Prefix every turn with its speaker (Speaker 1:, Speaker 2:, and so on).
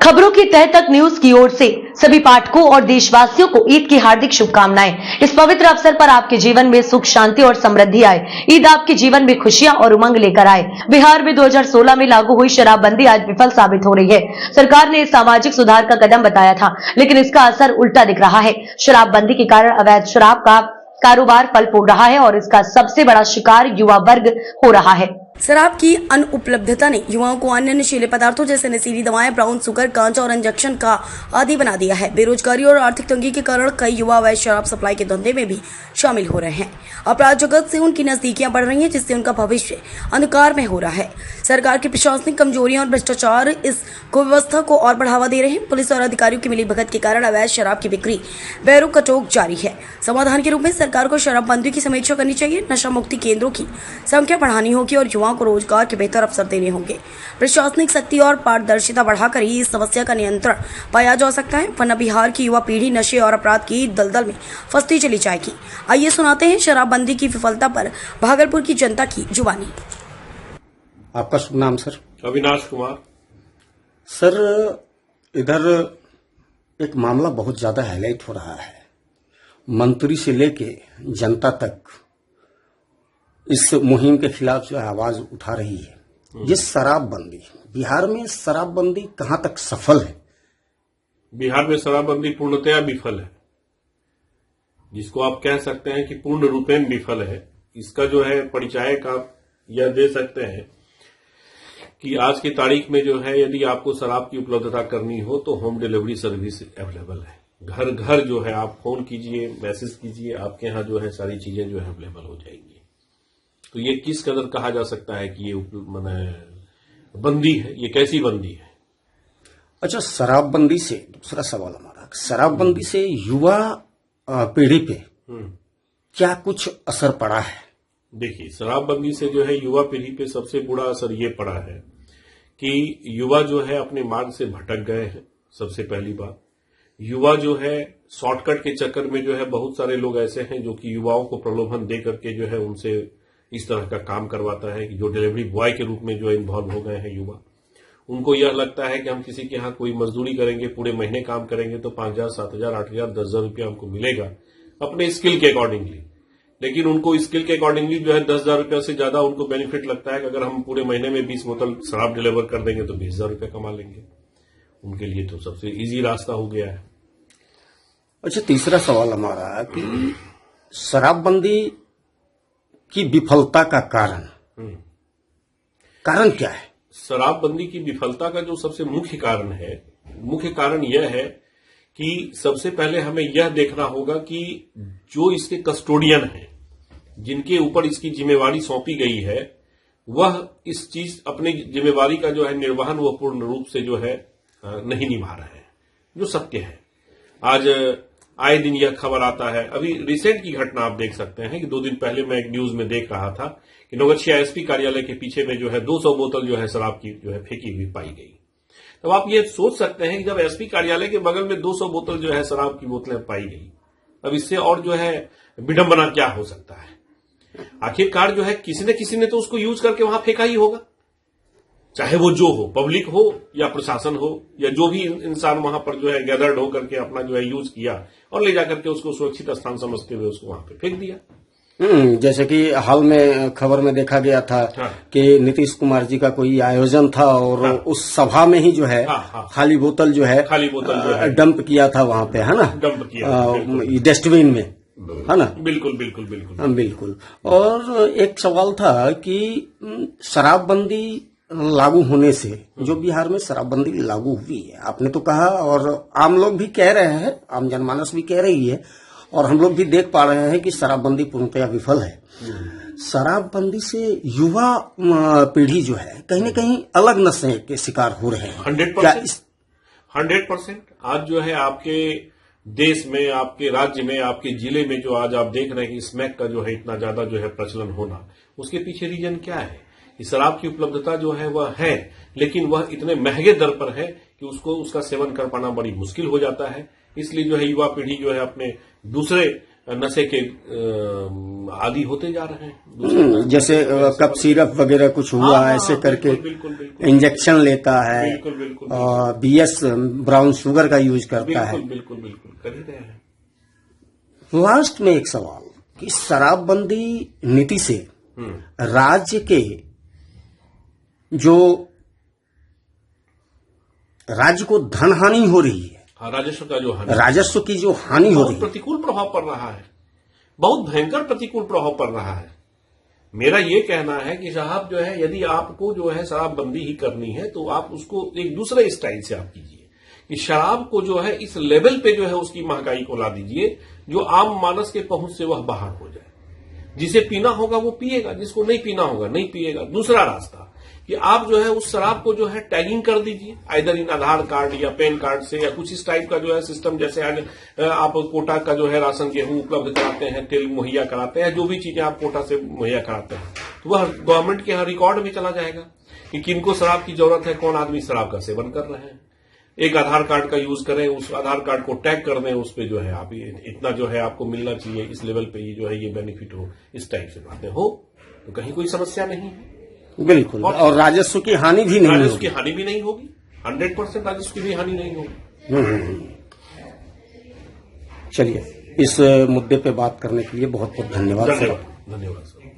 Speaker 1: खबरों की तह तक न्यूज की ओर से सभी पाठकों और देशवासियों को ईद की हार्दिक शुभकामनाएं। इस पवित्र अवसर पर आपके जीवन में सुख, शांति और समृद्धि आए। ईद आपके जीवन में खुशियां और उमंग लेकर आए। बिहार में 2016 में लागू हुई शराबबंदी आज विफल साबित हो रही है। सरकार ने सामाजिक सुधार का कदम बताया था, लेकिन इसका असर उल्टा दिख रहा है। शराबबंदी के कारण अवैध शराब का कारोबार फल फूल रहा है और इसका सबसे बड़ा शिकार युवा वर्ग हो रहा है।
Speaker 2: शराब की अनुपलब्धता ने युवाओं को अन्य नशीले पदार्थों जैसे नशीली दवाएं, ब्राउन शुगर, गांजा और इंजेक्शन का आदी बना दिया है। बेरोजगारी और आर्थिक तंगी के कारण कई युवा अवैध शराब सप्लाई के धंधे में भी शामिल हो रहे हैं। अपराध जगत से उनकी नजदीकियां बढ़ रही हैं, जिससे उनका भविष्य अंधकार में हो रहा है। सरकार की प्रशासनिक कमजोरियां और भ्रष्टाचार इस कुव्यवस्था को और बढ़ावा दे रहे हैं। पुलिस और अधिकारियों की मिलीभगत के कारण अवैध शराब की बिक्री बेरोक कटोक जारी है। समाधान के रूप में सरकार को शराबबंदी की समीक्षा करनी चाहिए, नशा मुक्ति केंद्रों की संख्या बढ़ानी होगी और युवाओं को रोजगार के बेहतर अवसर देने होंगे। प्रशासनिक शक्ति और पारदर्शिता बढ़ाकर ही इस समस्या का नियंत्रण पाया जा सकता है, वरना बिहार की युवा पीढ़ी नशे और अपराध की दलदल में फंसती चली जाएगी। आइए सुनाते हैं शराबबंदी की विफलता पर भागलपुर की जनता की जुबानी।
Speaker 3: आपका शुभ नाम सर?
Speaker 4: अविनाश कुमार।
Speaker 3: सर, इधर एक मामला बहुत ज्यादा हाईलाइट हो रहा है। मंत्री से लेके जनता तक इस मुहिम के खिलाफ जो है आवाज उठा रही है। ये शराबबंदी, बिहार में शराबबंदी कहां तक सफल है?
Speaker 4: बिहार में शराबबंदी पूर्णतया विफल है, जिसको आप कह सकते हैं कि पूर्ण रूपेण विफल है। इसका जो है परिचायक आप यह दे सकते हैं कि आज की तारीख में जो है यदि आपको शराब की उपलब्धता करनी हो तो होम डिलीवरी सर्विस अवेलेबल है। घर घर जो है आप फोन कीजिए, मैसेज कीजिए, आपके यहाँ जो है सारी चीजें जो है अवेलेबल हो जाएंगी। तो ये किस कदर कहा जा सकता है कि ये बंदी है? ये कैसी बंदी है?
Speaker 3: अच्छा, शराबबंदी से दूसरा सवाल हमारा, शराबबंदी से युवा पीढ़ी पे क्या कुछ असर पड़ा है?
Speaker 4: देखिए, शराबबंदी से जो है युवा पीढ़ी पे सबसे बुरा असर ये पड़ा है कि युवा जो है अपने मार्ग से भटक गए हैं। सबसे पहली बात, युवा जो है शॉर्टकट के चक्कर में जो है बहुत सारे लोग ऐसे हैं जो कि युवाओं को प्रलोभन दे करके जो है उनसे इस तरह का काम करवाता है कि जो डिलीवरी बॉय के रूप में जो इन्वॉल्व हो गए हैं युवा। उनको यह लगता है कि हम किसी के यहाँ कोई मजदूरी करेंगे, पूरे महीने काम करेंगे तो 5,000, 7,000, 8,000, 10,000 रुपया हमको मिलेगा अपने स्किल के अकॉर्डिंगली। लेकिन उनको स्किल के अकॉर्डिंगली जो है 10,000 रुपया से ज्यादा उनको बेनिफिट लगता है कि अगर हम पूरे महीने में 20 बोतल शराब डिलीवर कर देंगे तो 20,000 रुपया कमा लेंगे। उनके लिए तो सबसे इजी रास्ता हो गया है।
Speaker 3: अच्छा, तीसरा सवाल हमारा कि शराबबंदी की विफलता का कारण क्या है?
Speaker 4: शराबबंदी की विफलता का जो सबसे मुख्य कारण यह है कि सबसे पहले हमें यह देखना होगा कि जो इसके कस्टोडियन हैं, जिनके ऊपर इसकी जिम्मेवारी सौंपी गई है, वह इस चीज अपनी जिम्मेवारी का जो है निर्वहन वह पूर्ण रूप से जो है नहीं निभा रहे हैं, जो सत्य है। आज आए दिन यह खबर आता है। अभी रिसेंट की घटना आप देख सकते हैं कि 2 दिन पहले मैं एक न्यूज में देख रहा था कि नौगछिया एसपी कार्यालय के पीछे में जो है 200 बोतल जो है शराब की जो है फेंकी हुई पाई गई। तो आप ये सोच सकते हैं कि जब एसपी कार्यालय के बगल में 200 बोतल जो है शराब की बोतलें पाई गई, अब इससे और जो है विडंबना क्या हो सकता है? आखिरकार जो है किसी ने तो उसको यूज करके वहां फेंका ही होगा, चाहे वो जो हो, पब्लिक हो या प्रशासन हो या जो भी इंसान वहां पर जो है गैदर्ड होकर के अपना जो है यूज किया और ले जाकर के उसको सुरक्षित स्थान समझते हुए उसको वहां पे फेंक दिया।
Speaker 3: जैसे कि हाल में खबर में देखा गया था कि नीतीश कुमार जी का कोई आयोजन था और उस सभा में ही जो है खाली बोतल जो है डंप किया था वहां पे, है ना?
Speaker 4: डंप किया
Speaker 3: डस्टबिन में, है ना?
Speaker 4: बिल्कुल।
Speaker 3: और एक सवाल था कि शराबबंदी लागू होने से, जो बिहार में शराबबंदी लागू हुई है, आपने तो कहा और आम लोग भी कह रहे हैं, आम जनमानस भी कह रही है और हम लोग भी देख पा रहे हैं कि शराबबंदी पूर्णतया विफल है। शराबबंदी से युवा पीढ़ी जो है कहीं न कहीं अलग नशे के शिकार हो रहे हैं।
Speaker 4: 100%। आज जो है आपके देश में, आपके राज्य में, आपके जिले में जो आज आप देख रहे हैं कि स्मैक का जो है इतना ज्यादा जो है प्रचलन होना, उसके पीछे रीजन क्या है? शराब की उपलब्धता जो है वह है, लेकिन वह इतने महंगे दर पर है कि उसका सेवन कर पाना बड़ी मुश्किल हो जाता है। इसलिए जो है युवा पीढ़ी जो है अपने दूसरे नशे के आदी होते जा रहे हैं। दूसरा
Speaker 3: जैसे कप सिरप वगैरह कुछ हुआ ऐसे करके
Speaker 4: बिल्कुल
Speaker 3: इंजेक्शन लेता है
Speaker 4: बिल्कुल
Speaker 3: और BS ब्राउन शुगर का यूज करता है।
Speaker 4: बिल्कुल कर ही रहे हैं।
Speaker 3: लास्ट में एक सवाल कि शराबबंदी नीति से राज्य के राज्य को धन हानि हो रही है,
Speaker 4: हाँ, राजस्व का जो हानि,
Speaker 3: राजस्व की जो हानि हो रही
Speaker 4: बहुत
Speaker 3: है,
Speaker 4: प्रतिकूल प्रभाव पड़ रहा है, बहुत भयंकर प्रतिकूल प्रभाव पड़ रहा है। मेरा ये कहना है कि साहब जो है, यदि आपको जो है शराबबंदी ही करनी है तो आप उसको एक दूसरे स्टाइल से आप कीजिए कि शराब को जो है इस लेवल पे जो है उसकी महंगाई को ला दीजिए जो आम मानस के पहुंच से वह बाहर हो जाए। जिसे पीना होगा वो पिएगा, जिसको नहीं पीना होगा नहीं पिएगा। दूसरा रास्ता कि आप जो है उस शराब को जो है टैगिंग कर दीजिए, आइदर इन आधार कार्ड या पैन कार्ड से या कुछ इस टाइप का जो है सिस्टम, जैसे आज आप कोटा का जो है राशन गेहूं उपलब्ध कराते हैं, तेल मुहैया कराते हैं, जो भी चीजें आप कोटा से मुहैया कराते हैं तो वह गवर्नमेंट के यहाँ रिकॉर्ड में चला जाएगा कि किनको शराब की जरूरत है, कौन आदमी शराब का सेवन कर रहे हैं। एक आधार कार्ड का यूज करें, उस आधार कार्ड को टैग कर दें, उस पर जो है आप इतना जो है आपको मिलना चाहिए, इस लेवल पे ये जो है ये बेनिफिट हो, इस टाइप से बातें हो तो कहीं कोई समस्या नहीं है।
Speaker 3: बिल्कुल, और राजस्व की हानि भी नहीं होगी।
Speaker 4: राजस्व की हानि भी नहीं होगी, 100% राजस्व की भी हानि नहीं होगी।
Speaker 3: चलिए, इस मुद्दे पे बात करने के लिए बहुत बहुत धन्यवाद।
Speaker 4: धन्यवाद सर।